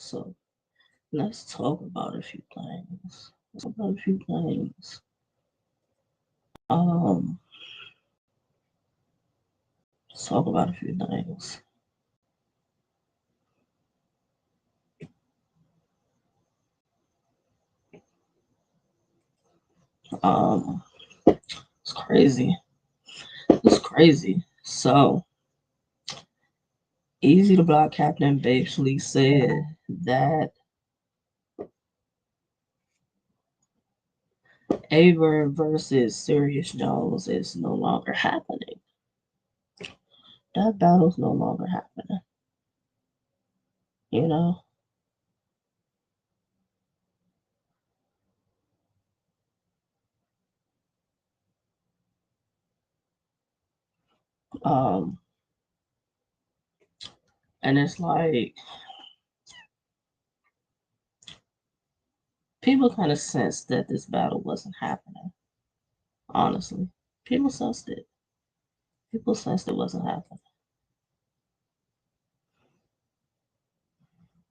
So let's talk about a few things. About a few things. Um, let's talk about a few things. Um, it's crazy. It's crazy. So Easy the Block Captain basically said that Aver versus Serius Jones is no longer happening. That battle's no longer happening. You know? Um, and it's like people kind of sensed that this battle wasn't happening. Honestly, people sensed it. People sensed it wasn't happening.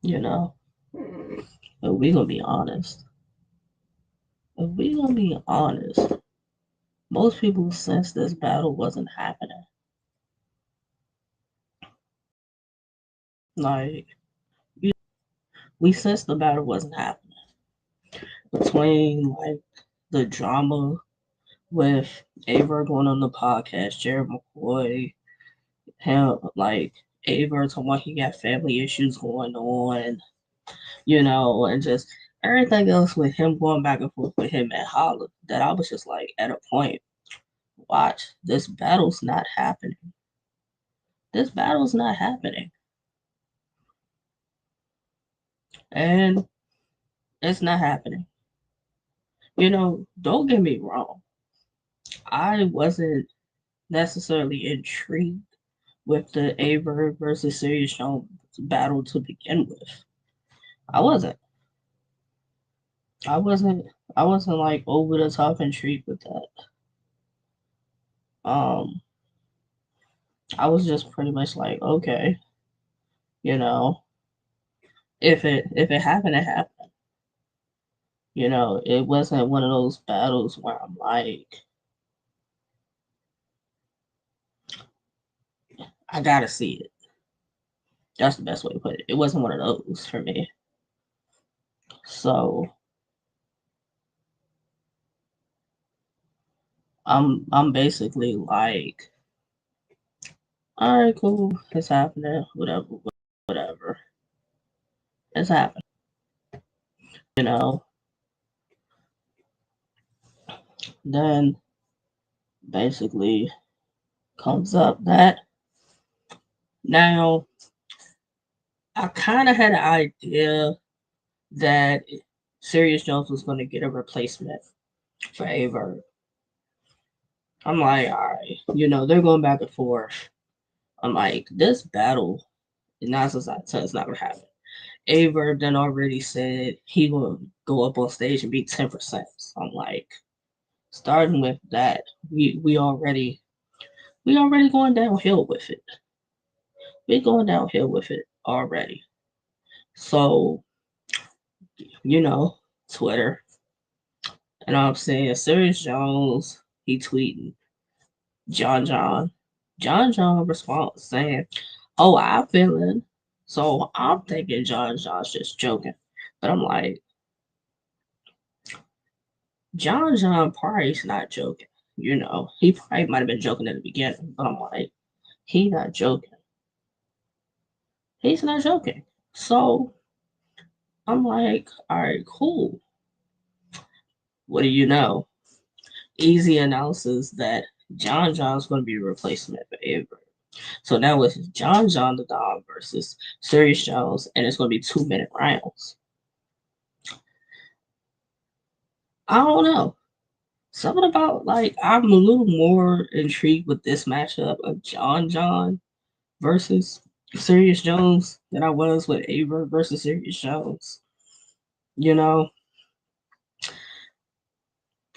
You know, but we gonna be honest. If we gonna be honest, most people sensed this battle wasn't happening. Like we sensed the battle wasn't happening between like the drama with Aver going on the podcast, Jared McCoy, him like Aver talking about he got family issues going on, and just everything else with him going back and forth with him and Holla. That I was just like at a point, watch, this battle's not happening. This battle's not happening. And it's not happening. Don't get me wrong. I wasn't necessarily intrigued with the Aver versus Serious Jones battle to begin with. I wasn't. I wasn't. I wasn't like over the top intrigued with that. Um, I was just pretty much like, okay, you know, if it happened, it happened. It wasn't one of those battles where I'm like, I gotta see it. That's the best way to put it. It wasn't one of those for me. So I'm basically like, all right, cool, it's happening, whatever, whatever, it's happening. You know. Then basically comes up that now I kind of had an idea that Serious Jones was going to get a replacement for Verb. I'm like, all right, they're going back and forth. I'm like, this battle, 9 times out of 10, it's not going to happen. Verb then already said he will go up on stage and be 10%. So I'm like, starting with that, we already going downhill with it. We're going downhill with it already. So, Twitter. And I'm saying Serious Jones, he tweeting John John. John responds saying, "Oh, I'm feeling." So I'm thinking John's just joking. But I'm like, John probably's not joking. He probably might have been joking at the beginning, but I'm like, he not joking. He's not joking. So I'm like, all right, cool. What do you know? Eazy announces that John's going to be a replacement for Avery. So now it's John the Dog versus Serious Jones, and it's going to be 2-minute rounds. I don't know. Something about like I'm a little more intrigued with this matchup of John versus Serious Jones than I was with Avery versus Serious Jones. You know,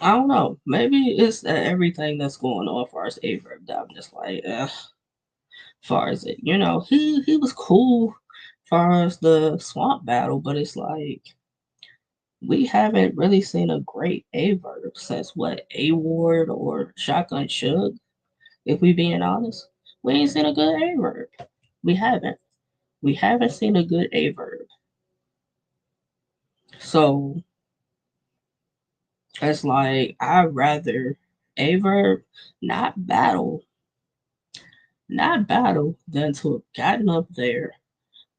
I don't know. Maybe it's everything that's going on as far as Avery that I'm just like, far as it, he was cool far as the swamp battle, but it's like we haven't really seen a great A verb since what A Ward or Shotgun Shug. If we being honest, we ain't seen a good A verb. We haven't. We haven't seen a good A verb. So it's like I'd rather A verb not battle, not battle than to have gotten up there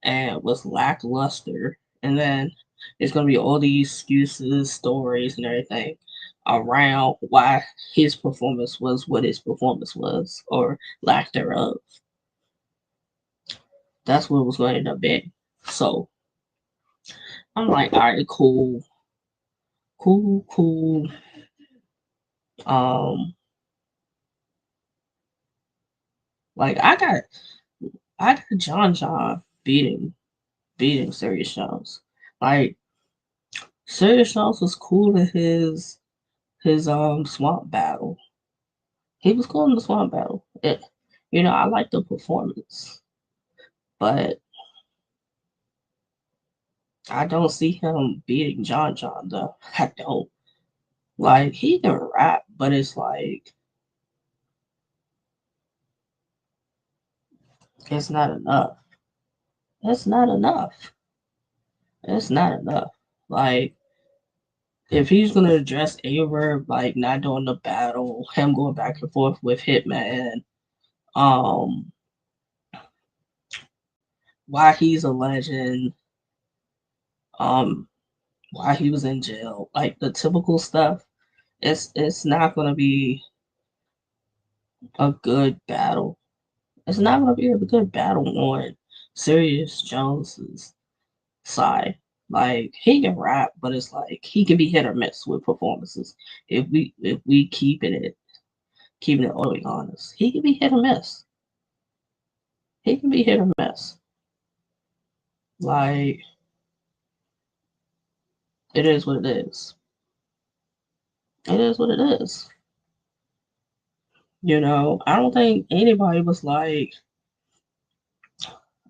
and was lackluster. And then it's going to be all these excuses, stories, and everything around why his performance was what his performance was, or lack thereof. That's what it was going to end up being. So I'm like, all right, cool, cool, cool. Um, like I got John beating Serious Jones. Like Serious Jones was cool in his swamp battle. He was cool in the swamp battle. I like the performance, but I don't see him beating John though. I don't. Like he can rap, but it's like it's not enough. It's not enough. It's not enough. Like if he's gonna address Aver like not doing the battle, him going back and forth with Hitman, um, why he's a legend, um, why he was in jail, like the typical stuff, it's not gonna be a good battle. It's not gonna be a good battle on Serious Jones's side. Like he can rap, but it's like he can be hit or miss with performances. If we keeping it all honest, he can be hit or miss. He can be hit or miss. Like it is what it is. It is what it is. I don't think anybody was like,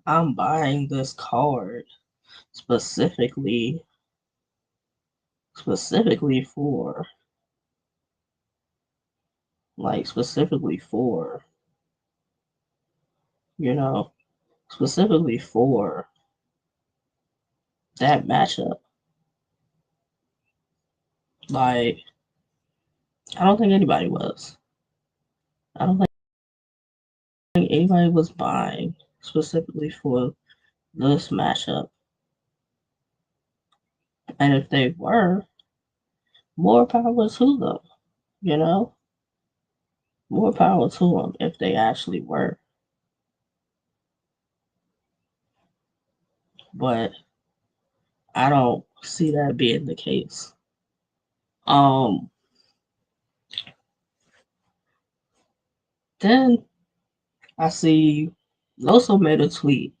I'm buying this card specifically specifically for specifically for you know specifically for that matchup. Like I don't think anybody was. I don't think anybody was buying specifically for this matchup. And if they were, more power to them. You know, more power to them if they actually were. But I don't see that being the case. Um, then I see Loso made a tweet.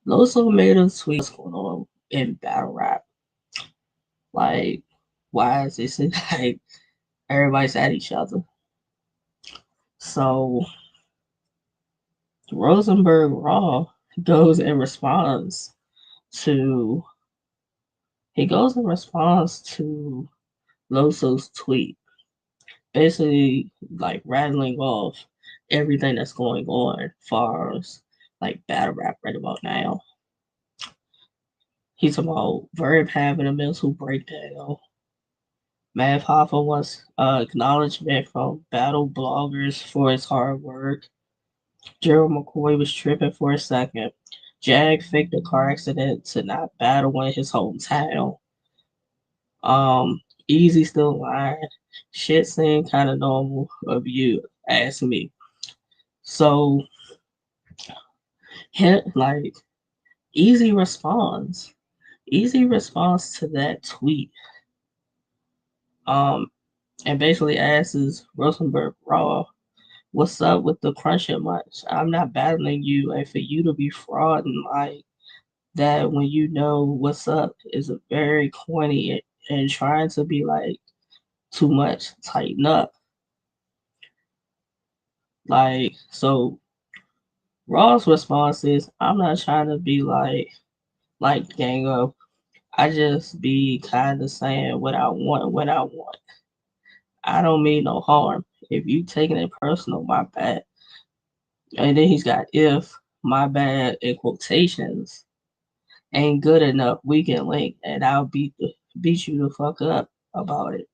Loso made a tweet what's going on in battle rap. Like, why is this like everybody's at each other? So Rosenberg Raw goes and responds to he goes and responds to Loso's tweet, basically like rattling off everything that's going on as far as like battle rap right about now. He's about Verb having a mental breakdown. Mav Hoffa wants acknowledgement from battle bloggers for his hard work. Gerald McCoy was tripping for a second. Jag faked a car accident to not battle in his hometown. Eazy still lying. Shit seemed kind of normal of you, ask me. So, like, Eazy responds. Eazy responds to that tweet. Um, and basically asks Rosenberg Raw, what's up with the crunching much? I'm not battling you, and for you to be frauding like that when you know what's up is a very corny and trying to be like too much, tighten up. Like, so Raw's response is, I'm not trying to be like gang up. I just be kind of saying what I want when I want. I don't mean no harm. If you taking it personal, my bad. And then he's got if my bad in quotations ain't good enough, we can link and I'll beat you the fuck up about it.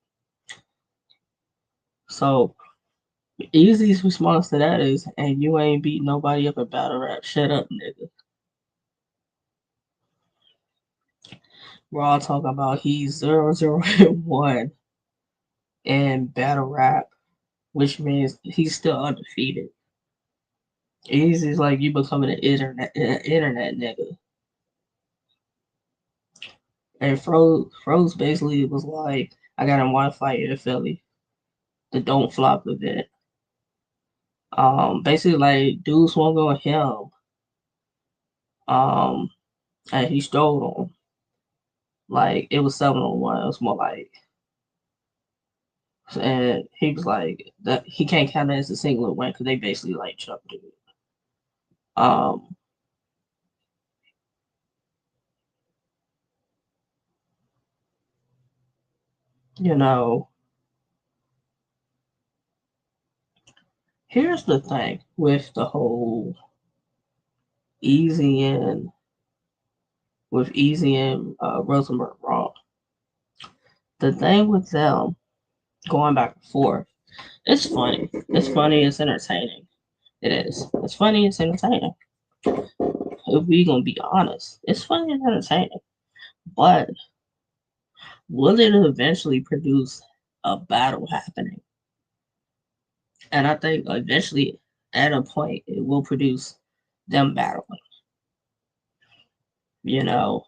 So Easy's response to that is, and you ain't beat nobody up in battle rap. Shut up, nigga. Raw talking about he's 0-0-1 in battle rap, which means he's still undefeated. Easy's like you becoming an internet nigga. And Froze basically was like, I got in one fight in Philly, the Don't Flop event. Basically like dudes won't go with him. Um, and he strode on. Like it was 7-on-1. It was more like, and he was like that he can't count it as a single win because they basically like chucked it. Um, you know, here's the thing with the whole Easy and Rosenberg Raw. The thing with them going back and forth, it's funny. It's funny. It's entertaining. It is. It's funny. It's entertaining. If we gonna be honest, it's funny and entertaining. But will it eventually produce a battle happening? And I think eventually, at a point, it will produce them battling. You know,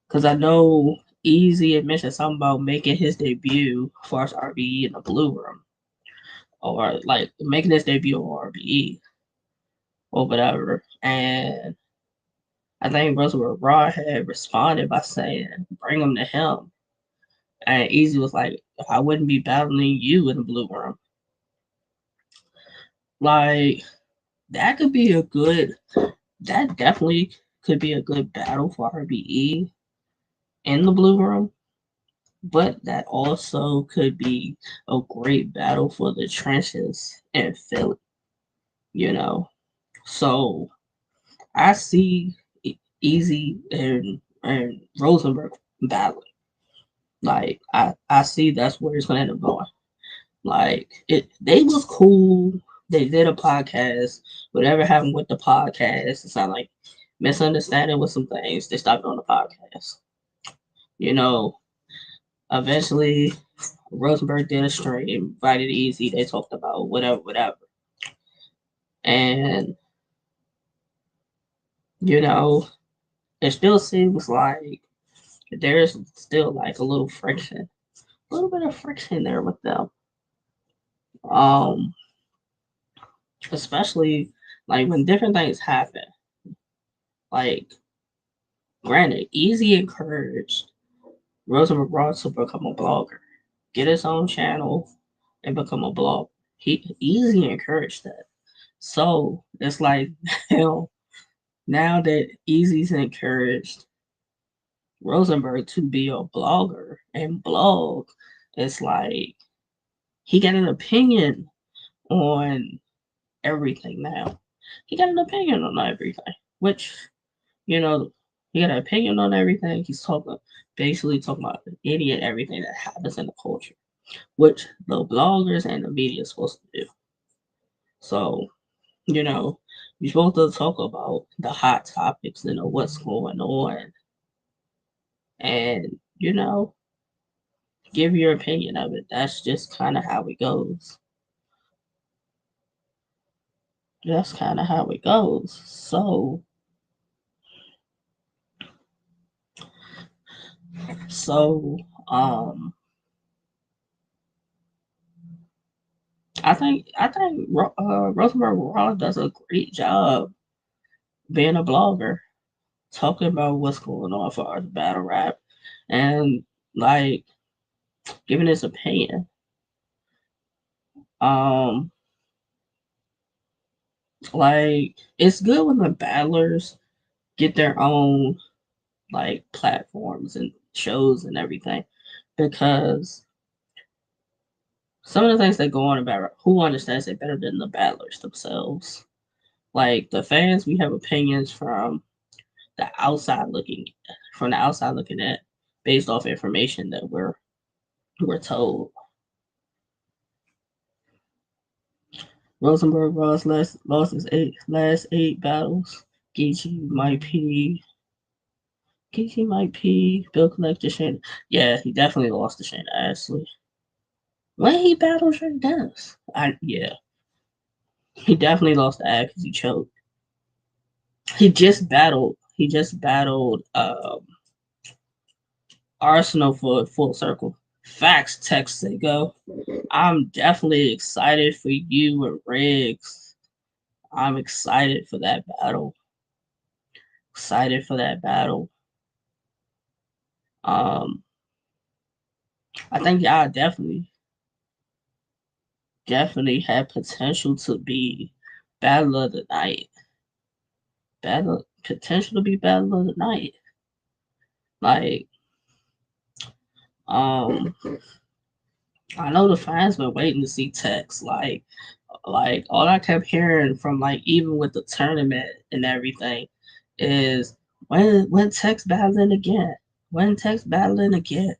because I know Easy had mentioned something about making his debut for us RBE in the Blue Room, or like making his debut on RBE or whatever. And I think Rosenberg Raw had responded by saying, "Bring him to him." And Easy was like, "I wouldn't be battling you in the Blue Room." Like that could be a good. That definitely could be a good battle for RBE in the Blue Room. But that also could be a great battle for the trenches in Philly, you know. So I see Easy and Rosenberg battling. Like I see that's where it's gonna end up going. Like they was cool. They did a podcast. Whatever happened with the podcast, it's not like misunderstanding with some things. They stopped on the podcast. You know, eventually Rosenberg did a stream, invited Easy. They talked about whatever. And, you know, it still seems like there's still like a little friction, a little bit of friction there with them. Um, Especially like when different things happen. Like, granted, Easy encouraged Rosenberg Ross to become a blogger, get his own channel, and become a blogger. He Easy encouraged that. So it's like, hell, now that Easy's encouraged Rosenberg to be a blogger and blog, it's like he got an opinion on everything now. He got an opinion on everything, which, you know, he got an opinion on everything. He's basically talking about any and everything that happens in the culture, which the bloggers and the media is supposed to do. So, you know, you're supposed to talk about the hot topics, what's going on, and, give your opinion of it. That's just kind of how it goes. That's kind of how it goes. So, um, I think Rosenberg Raw does a great job being a blogger, talking about what's going on for our battle rap, and like giving his opinion. Um, Like, it's good when the battlers get their own like platforms and shows and everything, because some of the things that go on about who understands it better than the battlers themselves. Like the fans, we have opinions the outside looking from the outside looking at, based off information that we're told. Rosenberg lost his last eight battles. Geechee might pee. Bill Collector Shane. Yeah, he definitely lost to Shane Ashley. When he battled Shane Dennis. He definitely lost to Ad because he choked. He just battled Arsenal for full circle. Facts, text they go. I'm definitely excited for you and Riggs. I'm excited for that battle. Excited for that battle. Um, I think y'all definitely have potential to be battle of the night. Potential to be battle of the night. Like, um, I know the fans been waiting to see Tex. Like all I kept hearing from like even with the tournament and everything is when Tex battling again. When Tex battling again.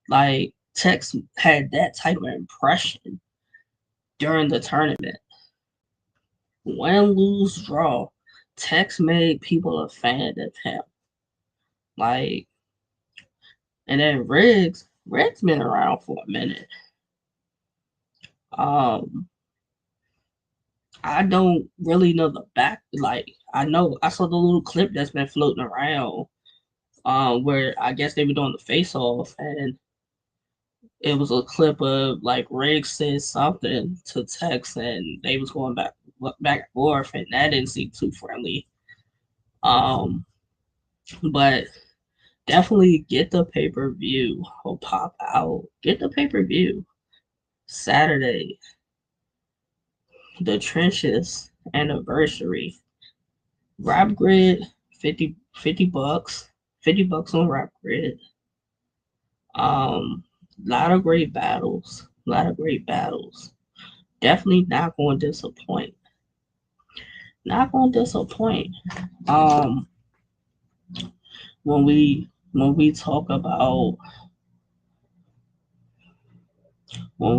Like Tex had that type of impression during the tournament. Win, lose, draw. Tex made people a fan of him. Like, and then Riggs been around for a minute. Um, I don't really know the back. Like, I saw the little clip that's been floating around, where I guess they were doing the face off, and it was a clip of like Riggs said something to Tex, and they was going back and forth, and that didn't seem too friendly. Um, but definitely get the pay per view. Will pop out. Get the pay per view Saturday. The Trenches anniversary. Rap Grid, 50 bucks. $50 on Rap Grid. Lot of great battles. Lot of great battles. Definitely not going to disappoint. Not going to disappoint. Um, when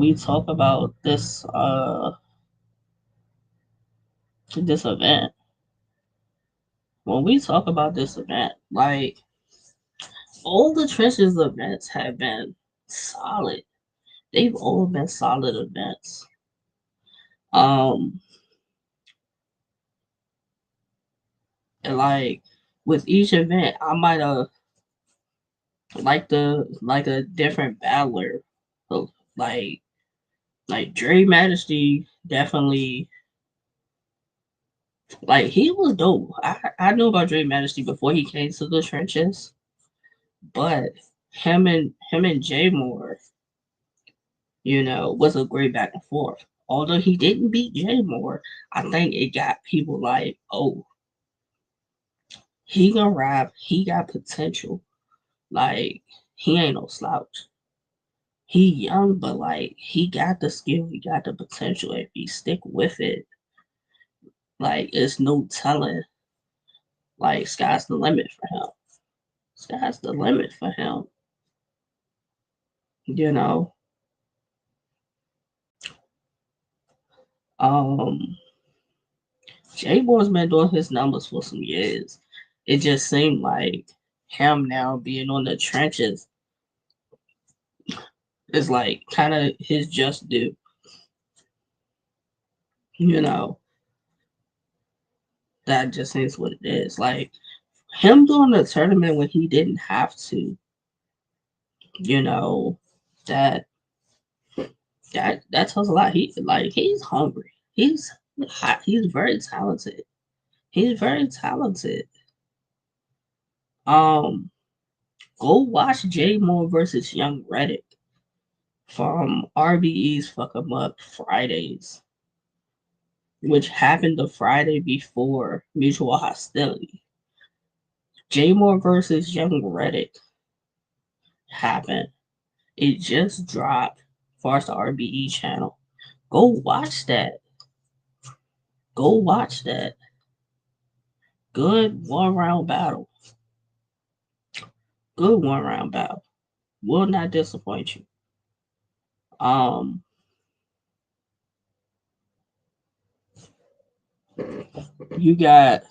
we talk about this event, when we talk about this event, like all the Trenches events have been solid. They've all been solid events. Um, and like with each event, I might have like a different battler. So, like Dre Majesty definitely like he was dope. I knew about Dre Majesty before he came to the Trenches, but him and Jay Moore, was a great back and forth. Although he didn't beat Jay Moore, I think it got people like, oh, he gonna rap, he got potential. Like he ain't no slouch. He young, but like he got the skill, he got the potential. If he stick with it, like it's no telling. Like sky's the limit for him. Sky's the limit for him. You know. Um J Boy's been doing his numbers for some years. It just seemed like him now being on the trenches is like kind of his just due. You know, that just is what it is. Like him doing the tournament when he didn't have to, you know, that that tells a lot. He's hungry. He's hot. He's very talented. He's very talented. Um, go watch Jay Moore versus Young Reddick from RBE's Fuck 'em Up Fridays. which happened the Friday before Mutual Hostility. J Moore versus Young Reddick happened. It just dropped as far as the RBE channel. Go watch that. Go watch that. Good one round battle. Good one round battle. Will not disappoint you. Um, you got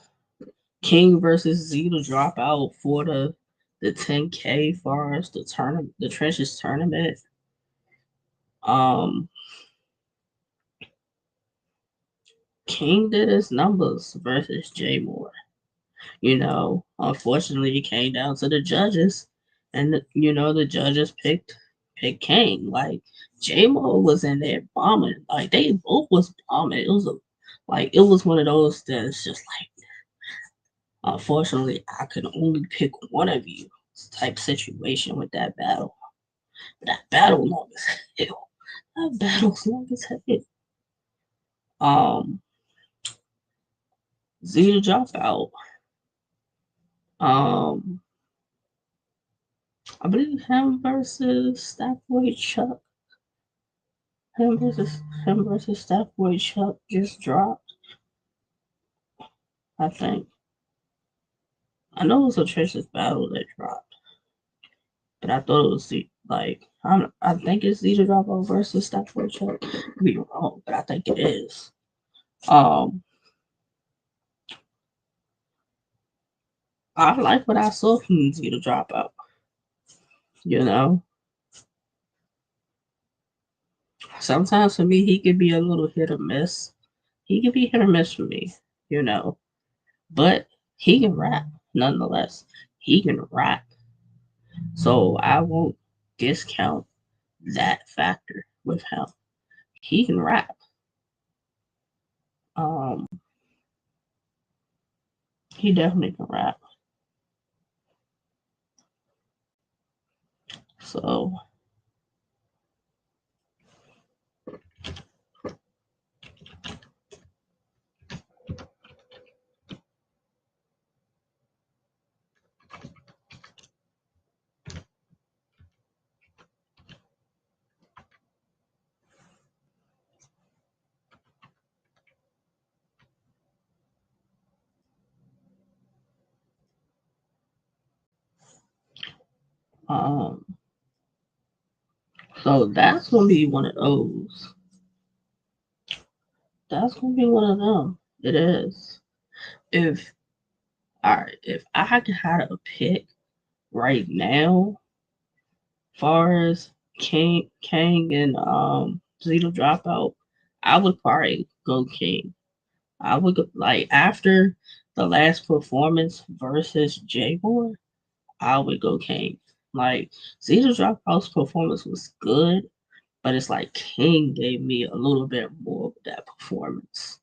King versus Z to drop out for the 10K far as the tournament, the trenches tournament. Um, King did his numbers versus J Moore. Unfortunately, it came down to the judges, and the judges picked King. Like J Mo was in there bombing. Like they both was bombing. It was one of those that's just like, unfortunately, I could only pick one of you type situation with that battle. But that battle long as hell. That battle's long as hell. Um, Z to drop out. Um, I believe him versus that boy Chuck. Him versus that boy Chuck just dropped. I think. I know it was a Trish's battle that dropped, but I thought it was I think it's either drop out versus that boy Chuck. I could be wrong, but I think it is. Um, I like what I saw from Zeta Dropout. You know, sometimes for me he could be a little hit or miss. He could be hit or miss for me. You know, but he can rap nonetheless. He can rap, so I won't discount that factor with him. He can rap. Um, he definitely can rap. So, um, so that's gonna be one of those. That's gonna be one of them. It is. If if I had to have a pick right now, far as King and Zeta Dropout, I would probably go King. I would go, like after the last performance versus J Boy, I would go King. Like Zeta Dropout's performance was good, but it's like King gave me a little bit more of that performance.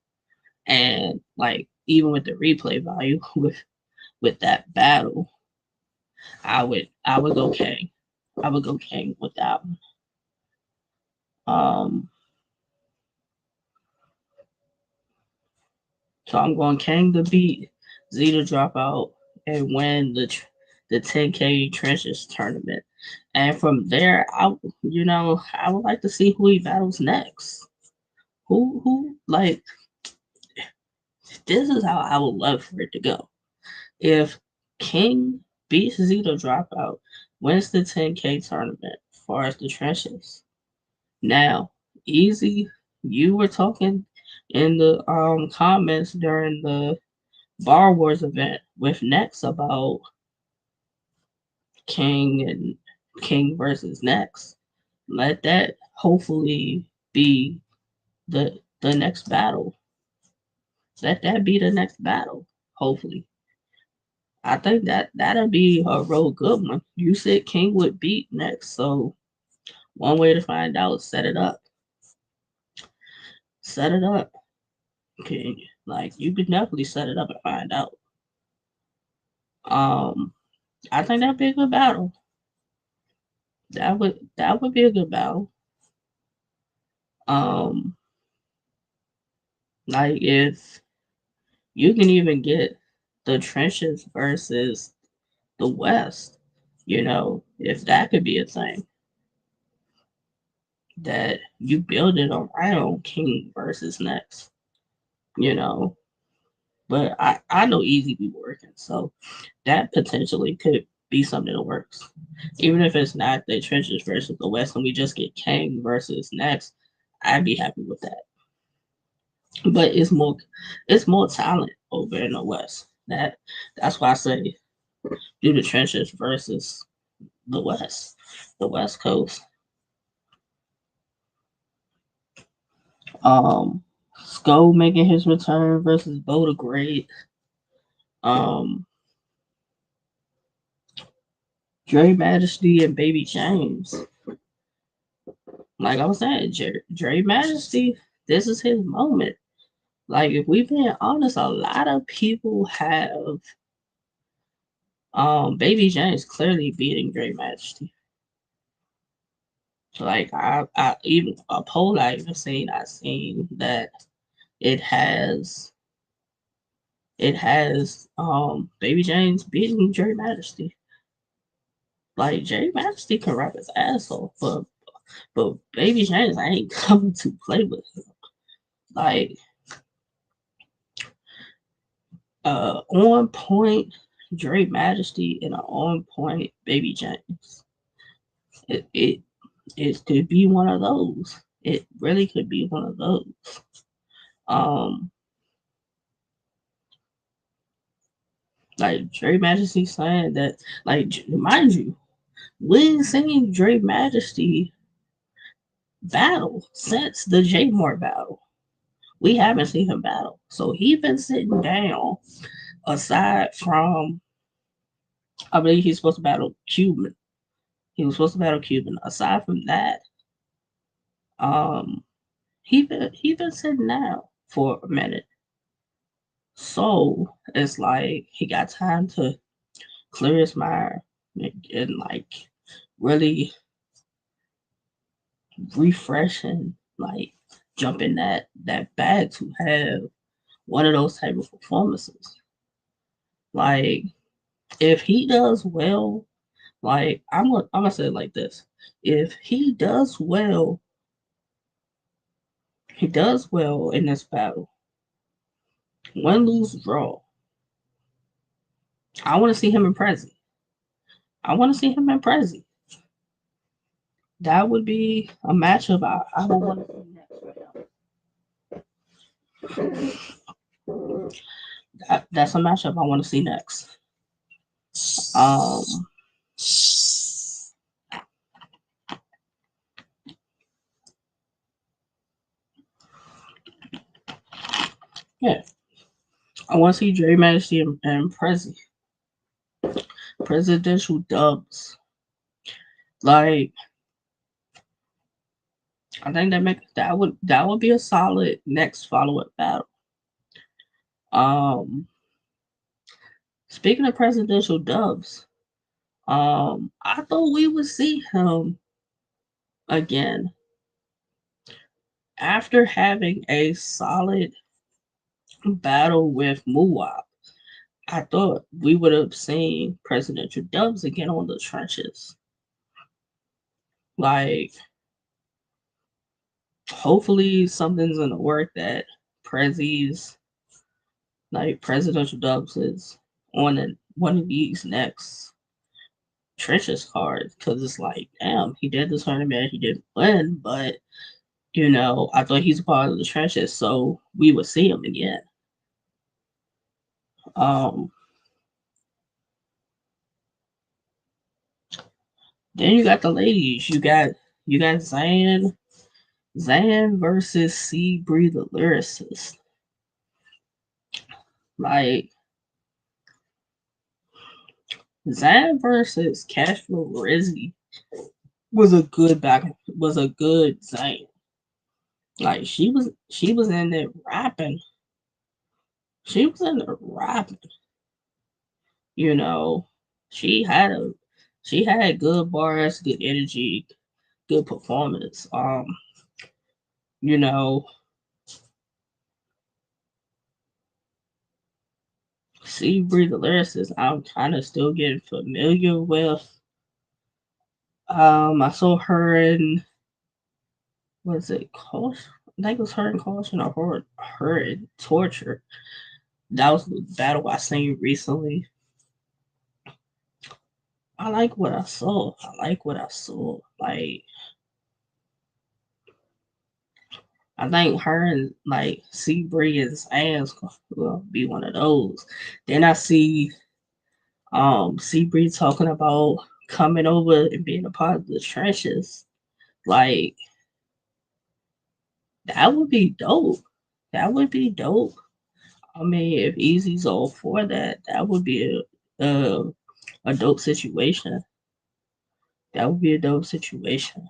And like even with the replay value with that battle, I would go King. I would go King with that one. Um, so I'm going King to beat Z to drop out and win the 10K trenches tournament. And from there, I would like to see who he battles next. Who like this is how I would love for it to go. If King beats Z to drop out, wins the 10K tournament as far as the trenches. Now, Eazy, you were talking in the comments during the Bar Wars event with Nex about King and King versus Nex. Let that hopefully be the next battle. Let that be the next battle. Hopefully, I think that'll be a real good one. You said King would beat Nex, so one way to find out is set it up. Set it up. King. Like you could definitely set it up and find out. Um, I think that'd be a good battle. That would be a good battle. Um, Like if you can even get the trenches versus the West, if that could be a thing that you build it around King versus Next, you know. But I know Easy be working, so that potentially could be something that works. Even if it's not the trenches versus the West and we just get King versus Next, I'd be happy with that. But it's more talent over in the West. That's why I say do the trenches versus the West Coast. Sko making his return versus Bo the Great. Um, Dre Majesty and Baby James. Like I was saying, Dre Majesty, this is his moment. Like if we've been honest, a lot of people have Baby James clearly beating Dre Majesty. Like I even a poll I seen that it has Baby James beating Dre Majesty. Like Dre Majesty can rap his ass off, but Baby James ain't coming to play with him. Like on point Dre Majesty and an on point Baby James. It it could be one of those. It really could be one of those. Um, like Dre Majesty saying that, like mind you, we ain't seen Dre Majesty battle since the J Moore battle. We haven't seen him battle, so he been sitting down. Aside from, I believe he's supposed to battle Cuban. He was supposed to battle Cuban. Aside from that, um, he been sitting down for a minute. So it's like he got time to clear his mind and like really refresh and like jump in that bag to have one of those type of performances. Like if he does well, like I'm gonna say it like this: if he does well in this battle. Win, lose, draw. I want to see him in Prezi. I want to see him in Prezi. That would be a matchup I would want to see next for him. That's a matchup I want to see next. Um, yeah, I want to see Dre Majesty and Prezi. Presidential dubs. Like I think that would be a solid next follow up battle. Um, Speaking of presidential dubs, I thought we would see him again after having a solid battle with Muwap. I thought we would have seen presidential dubs again on the trenches. Like, hopefully something's gonna work that Prezi's like presidential dubs is on one of these next trenches cards because it's like, damn, he did this tournament, he didn't win, but I thought he's a part of the trenches, so we would see him again. Um, then you got the ladies. You got Zan versus C Bree the lyricist. Like Zan versus Cashflow Rizzy was a good Zan. Like she was in there rapping. She was in there rapping. You know, she had a she had good bars, good energy, good performance. You know, Seabree the lyricist, I'm kind of still getting familiar with. I saw her in, was it Caution? I think it was her in Caution or her in Torture. That was the battle I seen recently. I like what I saw. I like what I saw. Like, I think her and like Seabree and Sands will be one of those. Then I see Seabree talking about coming over and being a part of the trenches. Like, that would be dope. That would be dope. I mean, if Easy's all for that, that would be a dope situation. That would be a dope situation,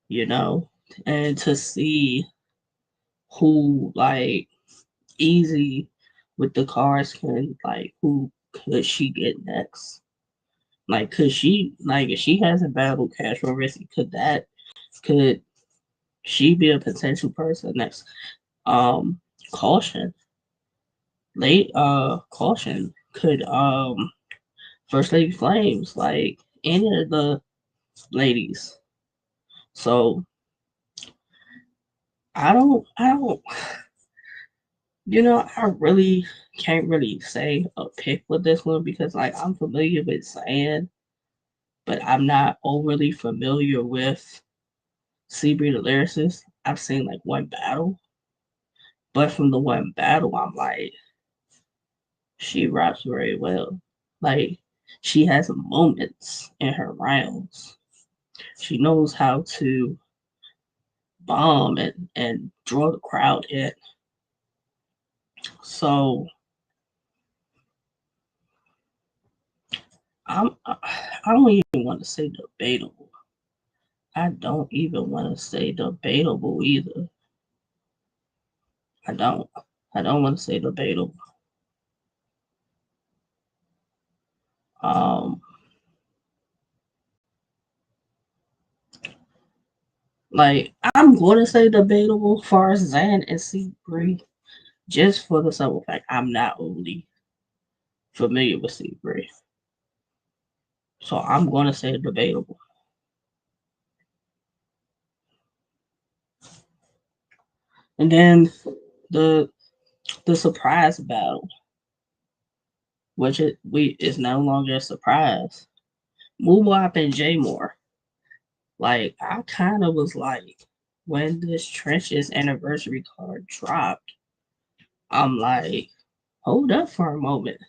you know? And to see who, like, Easy with the cars can, like, who could she get next? Like, could she, like, if she hasn't battled Casual Risky, could she be a potential person next? Um, Caution. Caution could, First Lady Flames, like any of the ladies. So I don't, I really can't really say a pick with this one because like I'm familiar with Sand, but I'm not overly familiar with Seabree the lyricist. I've seen like one battle, but from the one battle, I'm like, she raps very well. Like she has moments in her rounds. She knows how to bomb and draw the crowd in. So I don't even want to say debatable. I don't even want to say debatable either. I don't. I don't want to say debatable. Um, like I'm going to say debatable as far as Zan and C3, just for the simple fact I'm not overly familiar with C3. So I'm going to say debatable. And then the the surprise battle, which is no longer a surprise. Moonwap and J Moore. Like I kind of was like when this Trenches anniversary card dropped, I'm like, hold up for a moment.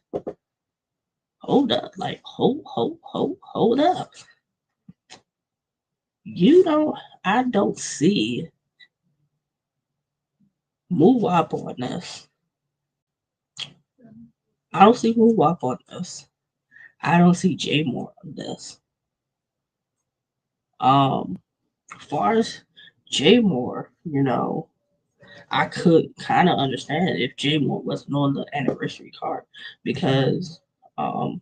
Hold up. Like hold up. You don't I don't see Moonwap on this. I don't see Moonwap on this. I don't see J Moore on this. As far as J Moore, I could kind of understand if J Moore wasn't on the anniversary card because um,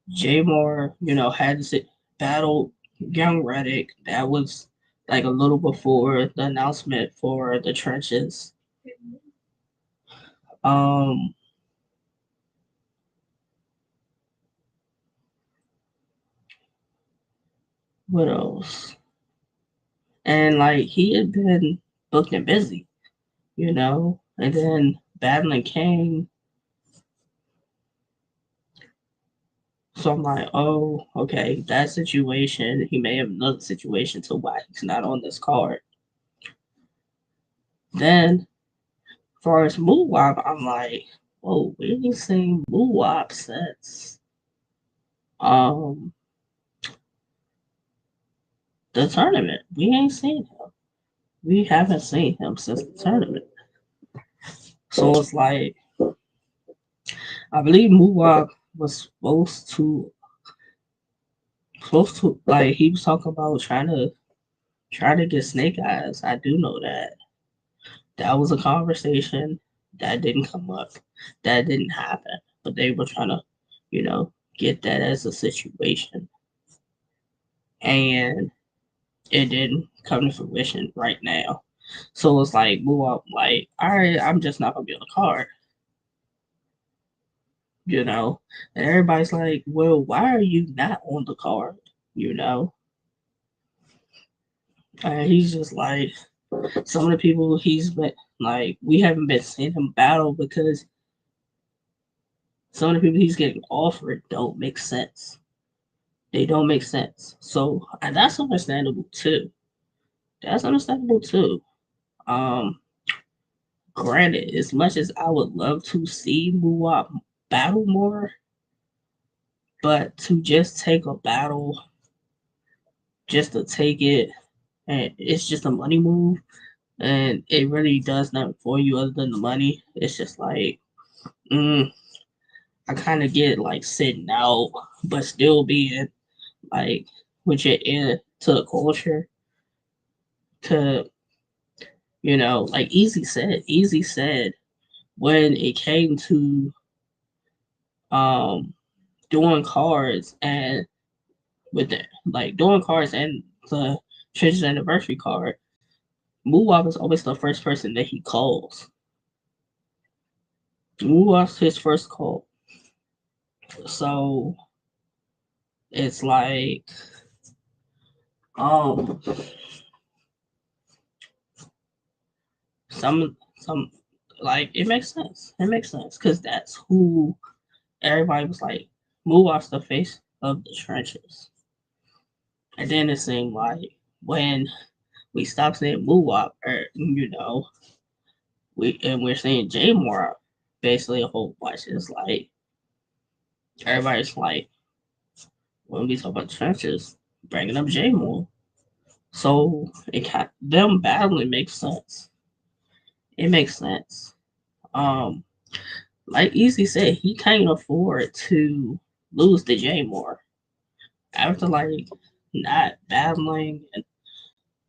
J Moore, had to battle Young Reddick. That was like a little before the announcement for the trenches. Um, what else? And like he had been booked and busy, and then battling came. So I'm like, oh, okay, that situation. He may have another situation to why he's not on this card. Then, as far as Moowop, I'm like, whoa, we ain't seen Moowop since um the tournament. We ain't seen him. We haven't seen him since the tournament. So it's like, I believe Moowop was supposed to like he was talking about trying to get Snake Eyes. I do know that. That was a conversation that didn't come up. That didn't happen. But they were trying to, get that as a situation. And it didn't come to fruition right now. So it's like move up, like, all right, I'm just not gonna be on the card, you know? And everybody's like, well, why are you not on the card? You know? And he's just like, some of the people he's been like, we haven't been seeing him battle because some of the people he's getting offered don't make sense. They don't make sense. So and that's understandable too. That's understandable too. Um, Granted, as much as I would love to see Muwap battle more, but to just take a battle just to take it, and it's just a money move, and it really does nothing for you other than the money. It's just like, mm, I kind of get like sitting out, but still being like with your ear to the culture to, like Eazy said when it came to um doing cards and with the like doing cards and the Trench's anniversary card, Muwap is always the first person that he calls. Muwap's his first call. So it's like um some like it makes sense. It makes sense because that's who everybody was like. Muwap's the face of the trenches. And then it seemed like when we stopped saying Muwap, or we're saying J more basically a whole bunch. It's like everybody's like when we talk about trenches, bringing up J more. So them battling makes sense. It makes sense. Um, like Easy said, he can't afford to lose to J more after like not battling and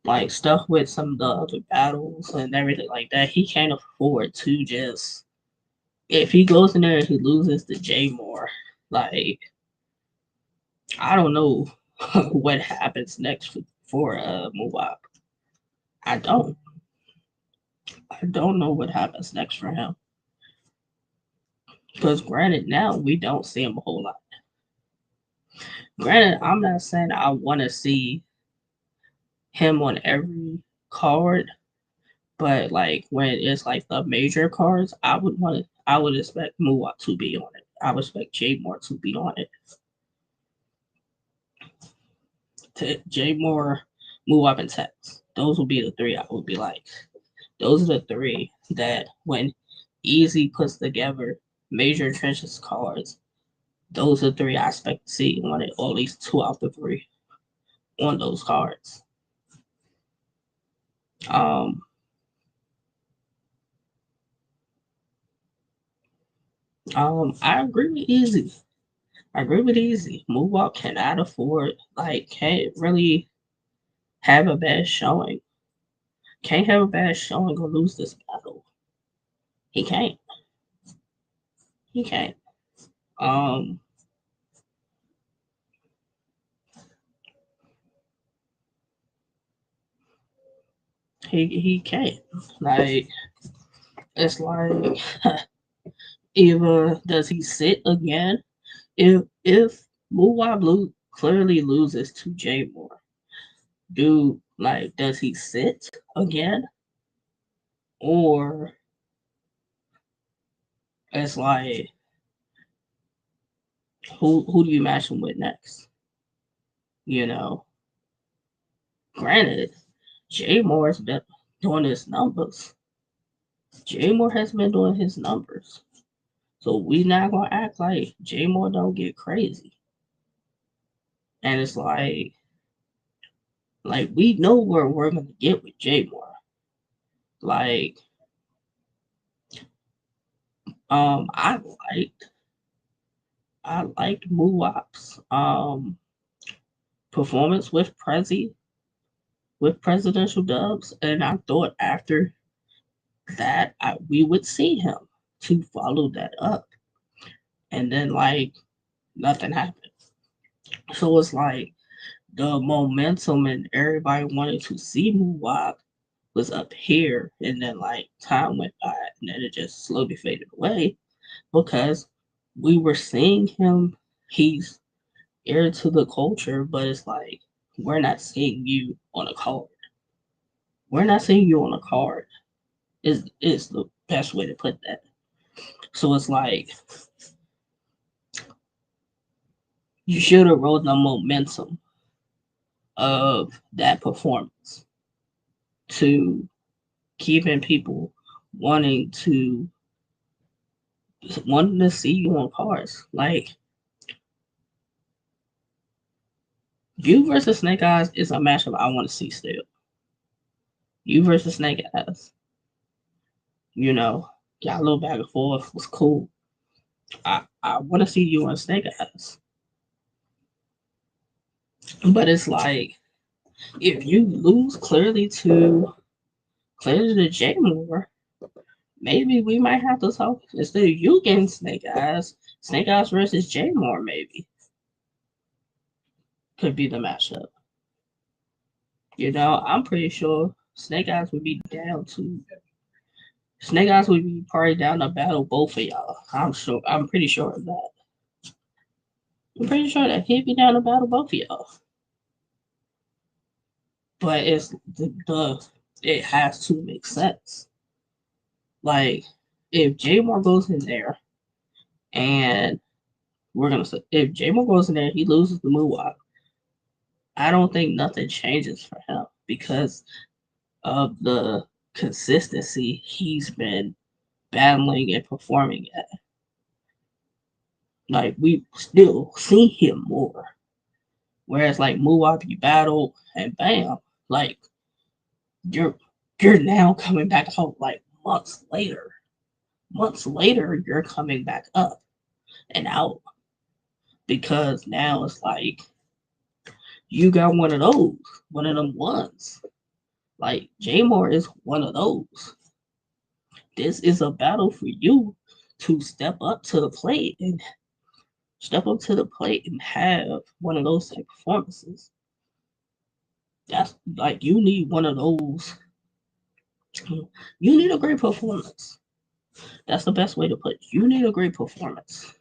like stuff with some of the other battles and everything like that. He can't afford to just if he goes in there and he loses to J more, like I don't know what happens next for Muwap. I don't. I don't know what happens next for him. Because granted, now we don't see him a whole lot. Granted, I'm not saying I want to see him on every card, but like when it's like the major cards, I would expect Muwap to be on it. I would expect J Moore to be on it. J Moore, Muwap, and Tex. Those would be the three I would be like. Those are the three that when Eazy puts together major trenches cards, those are three I expect to see on it, or at least two out of the three on those cards. Um, I agree with Eazy. I agree with Eazy. Moonwalk cannot afford, like, can't really have a bad showing. Can't have a bad showing or lose this battle. He can't. He can't. Um, he can't. Like, it's like either does he sit again? If Muwab clearly loses to J Moore, does he sit again? Or it's like who do you match him with next? You know, granted, J Moore's been doing his numbers. J Moore has been doing his numbers. So we not gonna act like J Moore don't get crazy. And it's like we know where we're gonna get with J Moore. Like, I liked Muwap's performance with presidential dubs, and I thought after that we would see him to follow that up, and then like nothing happened. So it's like the momentum and everybody wanted to see Muwap was up here, and then like time went by, and then it just slowly faded away because we were seeing him. He's heir to the culture, but it's like we're not seeing you on a card. We're not seeing you on a card. Is the best way to put that. So it's like you should have rode the momentum of that performance to keeping people wanting to wanting to see you on cards. Like you versus Snake Eyes is a matchup I want to see still. You versus Snake Eyes, you know, got a little back and forth was cool. I want to see you on Snake Eyes, but it's like if you lose clearly to J Moore, maybe we might have to talk instead of you getting Snake Eyes versus J Moore maybe could be the matchup. You know, I'm pretty sure Snake Eyes would be down to Snake Eyes would be probably down to battle both of y'all. I'm pretty sure of that. I'm pretty sure that he'd be down to battle both of y'all. But it's the it has to make sense. Like if J Moore goes in there and we're gonna say if J Moore goes in there, he loses the Muwak. I don't think nothing changes for him because of the consistency he's been battling and performing at. Like we still see him more. Whereas like Muwak, you battle and bam, like you're you're now coming back out like months later. Months later, you're coming back up and out because now it's like you got one of them ones. Like J Moore is one of those. This is a battle for you to step up to the plate and have one of those type performances. That's like you need one of those. You need a great performance. That's the best way to put it. You need a great performance.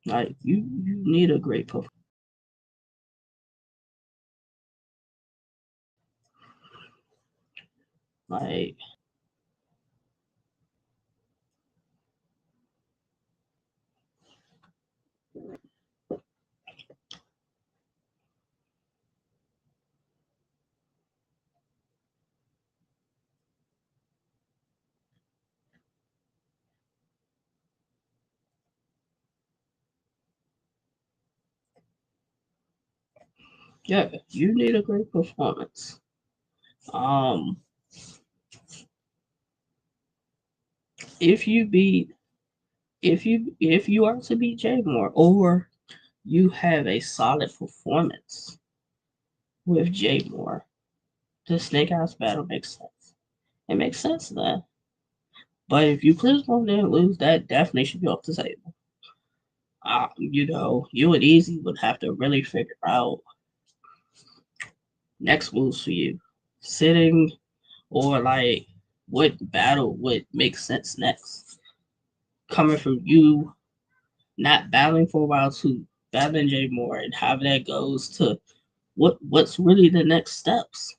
Like you need a great performance. Like yeah, you need a great performance. Um, if you beat if you are to beat Jay Moore or you have a solid performance with Jay Moore, the Snake Eyes battle makes sense. It makes sense then. But if you please go there and lose, that definitely should be off the table. You know, you and Eazy would have to really figure out next moves for you. Sitting or like what battle would make sense next. Coming from you not battling for a while to battling Jay Moore and how that goes to what's really the next steps.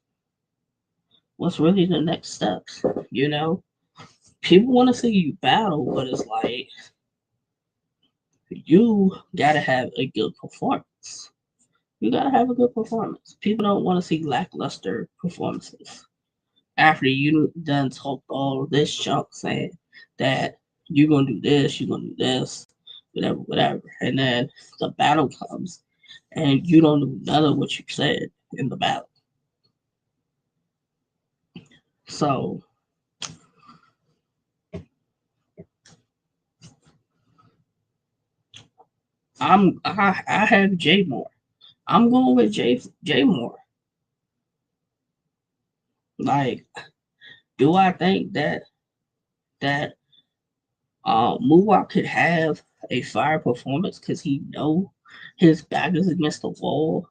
What's really the next steps? You know? People want to see you battle, but it's like you gotta have a good performance. You gotta have a good performance. People don't want to see lackluster performances. After you done talked all this junk saying that you're gonna do this, you're gonna do this, whatever. And then the battle comes and you don't do none of what you said in the battle. So I have J Moore. I'm going with J Moore. Like, do I think that Muwak could have a fire performance because he know his back is against the wall,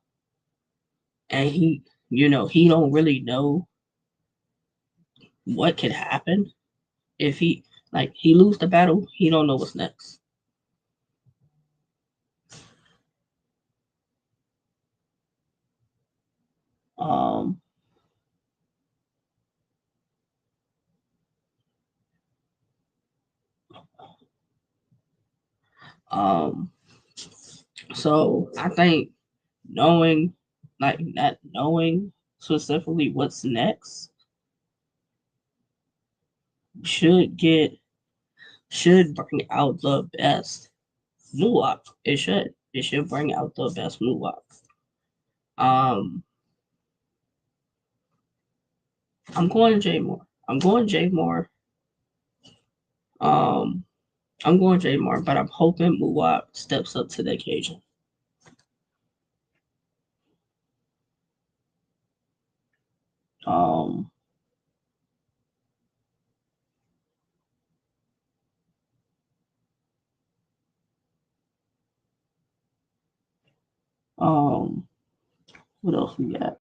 and he don't really know what could happen if he lose the battle. He don't know what's next. Um, um, so I think knowing, not knowing specifically what's next should get should bring out the best Muwak. It should. It should bring out the best Muwak. Um, I'm going Jay Moore. I'm going Jay Moore. Um, I'm going Jay Moore, but I'm hoping Muwak steps up to the occasion. Um, um, what else we got?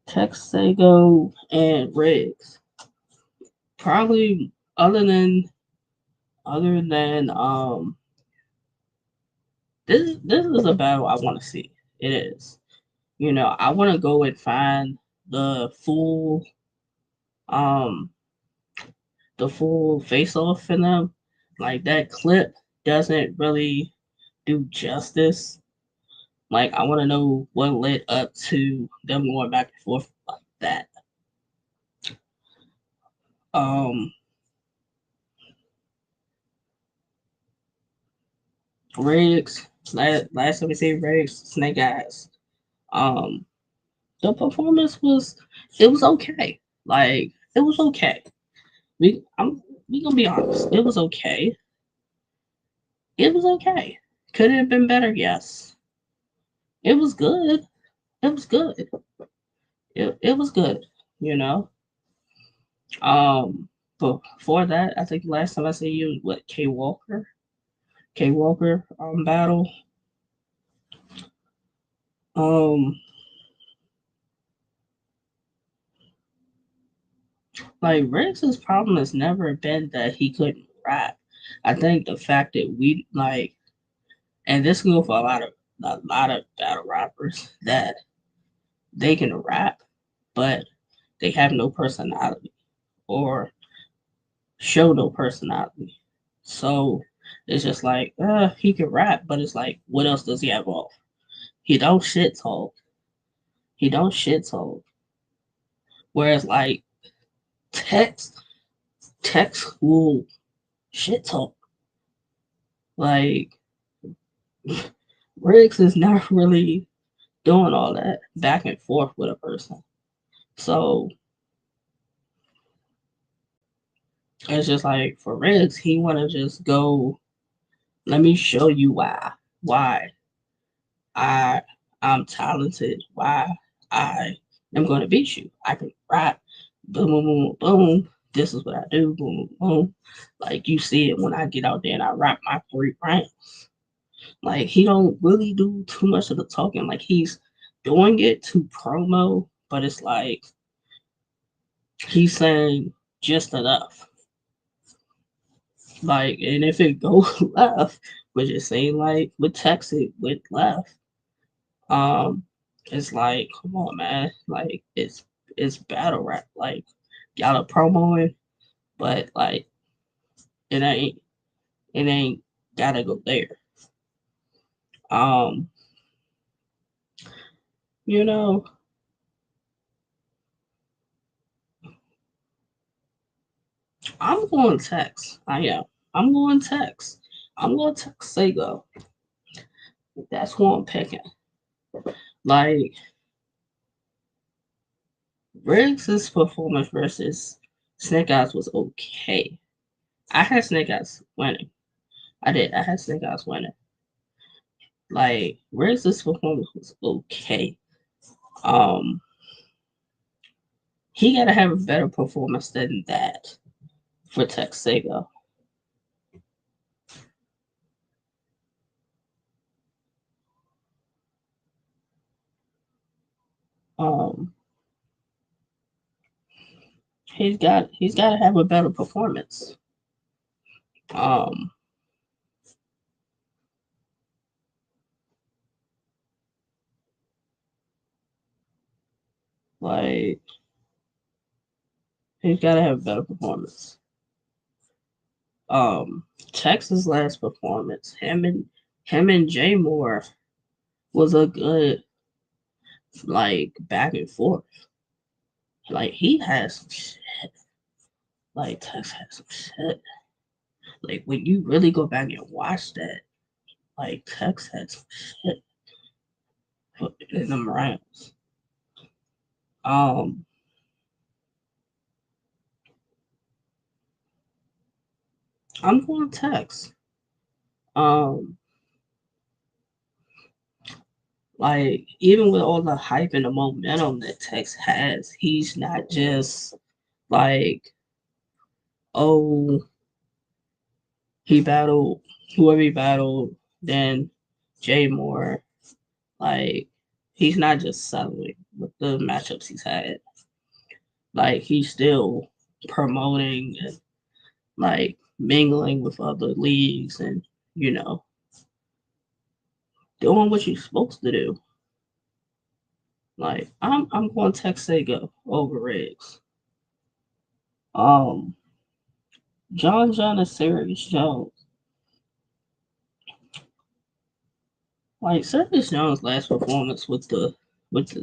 Texago and Riggs. Probably other than this is a battle I want to see. It is. I want to go and find the full um the full face off in them. Like that clip doesn't really do justice. Like I want to know what led up to them going back and forth like that. Um, Riggs. Last time we see Riggs, Snake Eyes. Um, the performance was okay. Like it was okay. We gonna be honest. It was okay. It was okay. Could it have been better? Yes. It was good. It was good. It was good. You know. But before that, I think the last time I see you was what K Walker. K Walker battle. Um, like Rex's problem has never been that he couldn't rap. I think the fact that we like, and this go for a lot of battle rappers that they can rap, but they have no personality or show no personality. So it's just like, he can rap, but it's like, what else does he have off? He don't shit talk. He don't shit talk. Whereas like text, text will shit talk. Like Riggs is not really doing all that back and forth with a person. So it's just like for Riggs, he wanna just go, let me show you why I I'm talented, why I am gonna beat you. I can rap, boom boom boom boom. This is what I do, boom boom boom. Like you see it when I get out there and I rap my 3 rounds. Like he don't really do too much of the talking. Like he's doing it to promo, but it's like he's saying just enough. Like, and if it goes left, which it seemed like with Texas it went left. Um, it's like, come on, man. Like it's battle rap. Like y'all are promoing, but like it ain't it ain't gotta go there. Um, you know, I'm going text. I am. I'm going text. I'm going text Sego. That's who I'm picking. Like Riggs' performance versus Snake Eyes was okay. I had Snake Eyes winning. I did. I had Snake Eyes winning. Like Riggs' performance was okay. Um, he gotta have a better performance than that for Texago. Um, he's got to have a better performance. Um, like he's got to have a better performance. Texas' last performance, him and Jay Moore was a good like back and forth. Like he has some shit. Like Tex has some shit. Like when you really go back and watch that, like Tex had some shit in them rounds. Um, I'm going Tex. Um, like even with all the hype and the momentum that Tex has, he's not just like, oh, he battled whoever he battled, then Jay Moore. Like he's not just settling with the matchups he's had. Like he's still promoting and like mingling with other leagues and you know doing what you're supposed to do. Like I'm going Texago over Riggs. Um, John and Serius Jones. Like Serius Jones' last performance with the with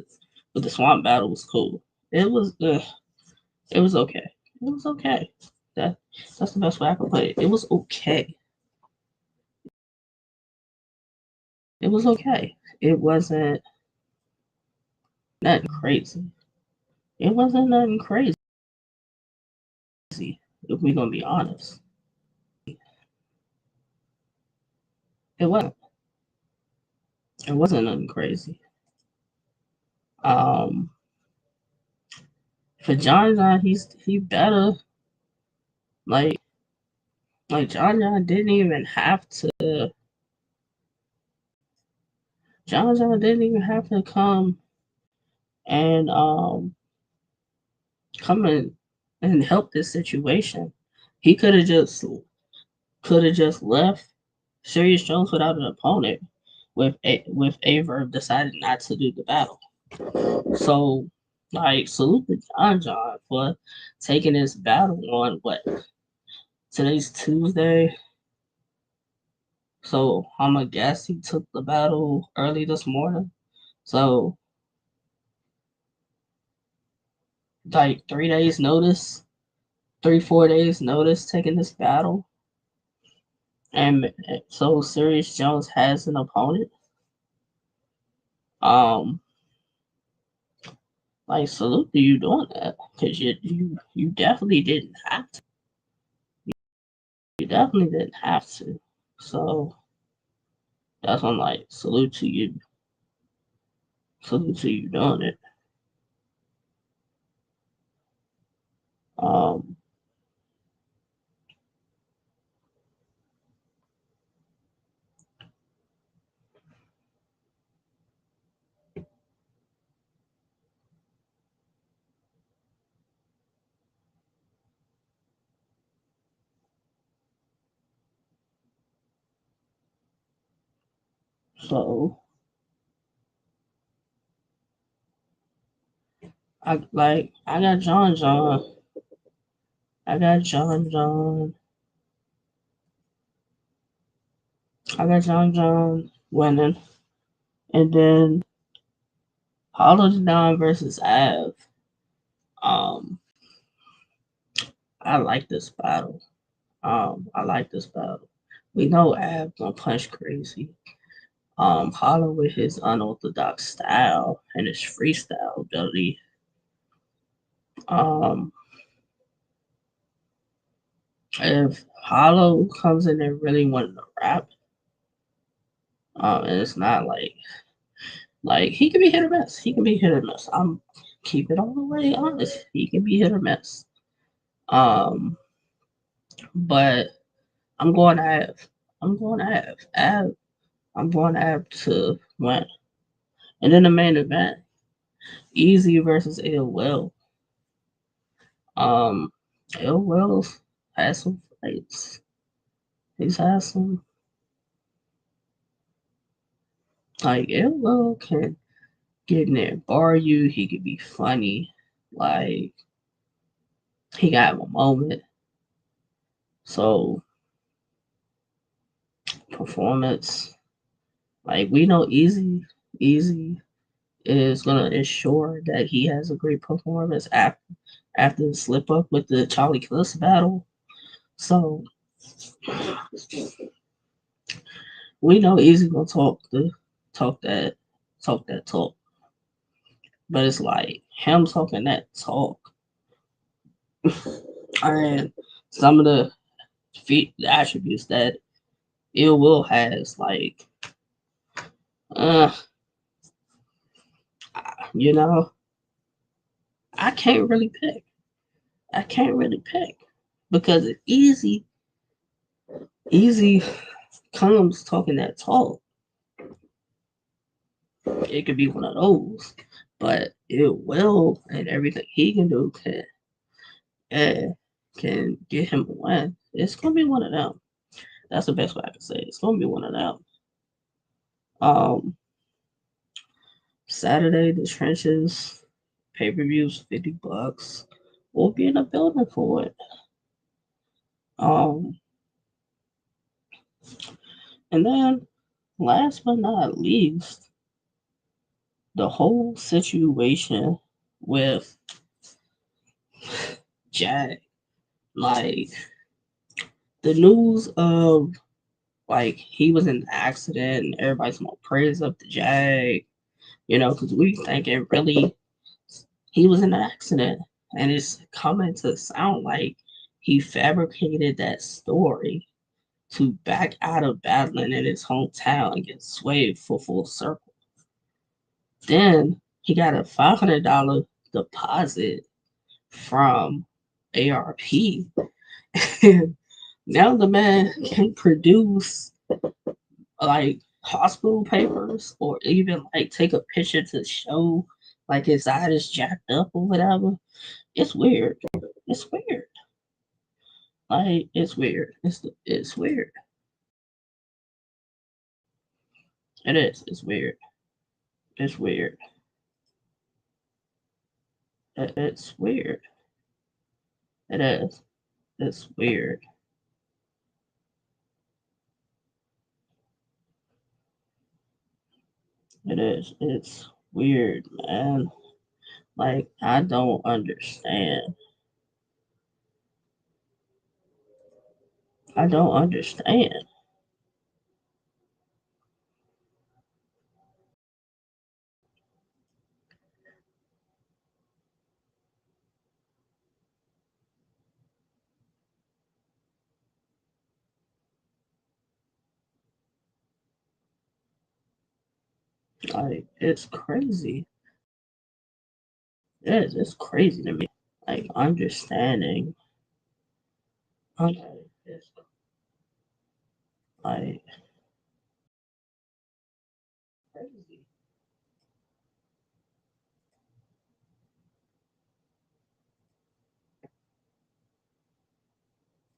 the Swamp Battle was cool. It was it was okay. It was okay. That that's the best way I can put it. It was okay. It was okay. It wasn't nothing crazy. It wasn't nothing crazy. If we're gonna be honest, it wasn't. It wasn't nothing crazy. Um, for John, he better like John didn't even have to. John didn't even have to and come and help this situation. He could have just left Serious Jones without an opponent with a Verb decided not to do the battle. So like salute to John for taking this battle on what today's Tuesday. So I'm gonna guess he took the battle early this morning. So like 3 days notice, 3 4 days notice taking this battle. And so Serious Jones has an opponent. Um like salute to you doing that. Cause you definitely didn't have to. You definitely didn't have to. So that's when like salute to you. Salute to you doing it. Um so I got John. I got John. I got John winning. And then Hollow Down versus Av. Um I like this battle. I like this battle. We know Av gonna punch crazy. Hollow with his unorthodox style and his freestyle ability. Um if Hollow comes in and really wanting to rap, and it's not like he can be hit or miss. He can be hit or miss. I'm keep it all the way honest. He can be hit or miss. Um, but I'm going Av. I'm going Av. I'm going Av to win. And then the main event. Easy versus AOL. Um, AOL has some fights. He's had some like AOL can get in there and bar you. He could be funny. Like he got a moment. So performance, like we know Easy is gonna ensure that he has a great performance after the slip up with the Charlie Clips battle. So we know Easy gonna talk that talk. But it's like him talking that talk and some of the attributes that Ill Will has, like uh you know, I can't really pick. I can't really pick because it's easy comes talking that talk. It could be one of those, but it will and everything he can do uh, can get him a win. It's gonna be one of them. That's the best way I can say it. It's gonna be one of them. Um, Saturday the trenches pay per views $50. We'll be in the building for it. Um, and then last but not least, the whole situation with Jack, like the news of like he was in an accident and everybody's gonna praise up the Jag, because we thinking really he was in an accident and it's coming to sound like he fabricated that story to back out of battling in his hometown and get swayed for full circle. Then he got a $500 deposit from ARP. And now the man can produce like hospital papers or even like take a picture to show like his side is jacked up or whatever. It's weird. It's weird. Like it's weird. It's weird. It is. It's weird. It's weird. It's weird. It is. It's weird. It is. It's weird, man. Like I don't understand. I don't understand. Like it's crazy. It is. It's crazy to me. Like understanding. Okay, it's like crazy.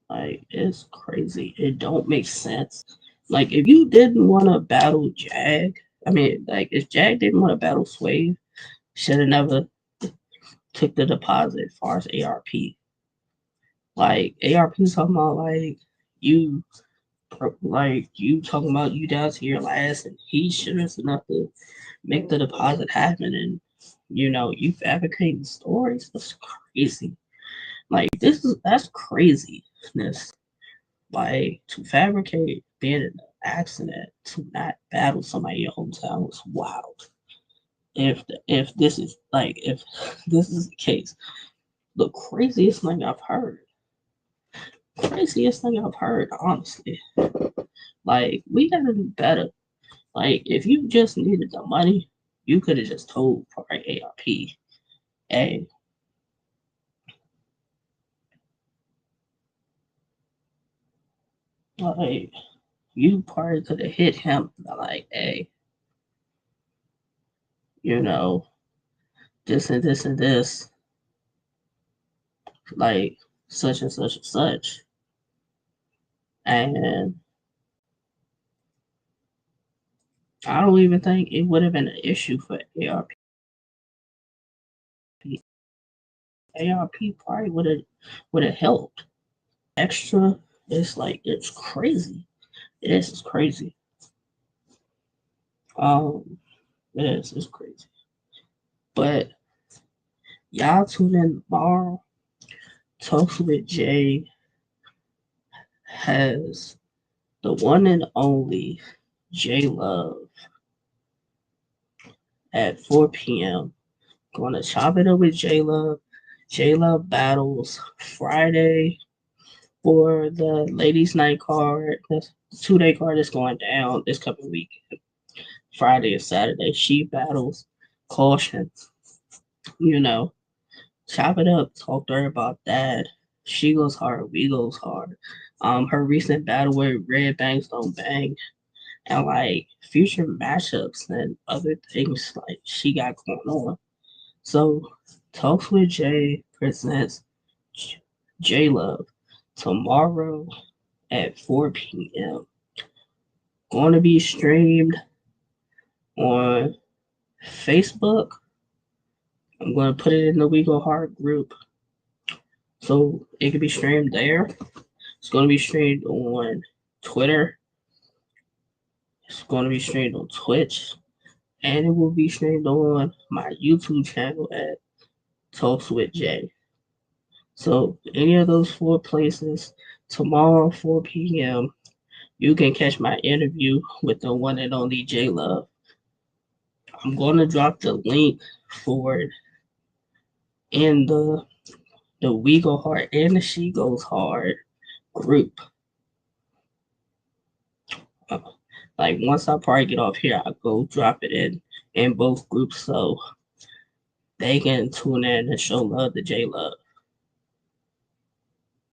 Like it's crazy. It don't make sense. Like if you didn't want to battle Jag, I mean, like if Jag didn't want to battle Swave, should have never took the deposit as far as ARP. Like ARP's talking about you you talking about you down to your last and he's serious enough to make the deposit happen and you fabricating stories. That's crazy. Like that's craziness. Like to fabricate being in an accident to not battle somebody in your hometown was wild. If this is if this is the case, the craziest thing I've heard, honestly. Like we gotta do better. Like if you just needed the money, you could have just told probably ARP, hey, like you probably could have hit him like, hey, you know, this and this and this, like such and such and such. And I don't even think it would have been an issue for ARP. ARP probably would have helped. Extra, it's like it's crazy. It's crazy. Um, it's crazy. But y'all tune in tomorrow. Talks with Jay has the one and only J Love at 4 p.m. Going to chop it up with J Love. J Love battles Friday for the ladies' night card. The 2 day card is going down this coming weekend. Friday and Saturday. She battles Caution. You know, chop it up. Talk to her about that. She goes hard. We goes hard. Her recent battle with Red Bangs Don't Bang and like future matchups and other things like she got going on. So, Talks with Jay presents J Love tomorrow at 4 p.m. Going to be streamed on Facebook. I'm going to put it in the We Go Hard group so it can be streamed there. It's going to be streamed on Twitter. It's going to be streamed on Twitch. And it will be streamed on my YouTube channel at Talks with Jay. So, any of those 4 places, tomorrow, 4 p.m., you can catch my interview with the one and only J Love. I'm going to drop the link for it in the We Go Hard and the She Goes Hard group. Uh, like once I probably get off here, I'll go drop it in both groups so they can tune in and show love to J Love.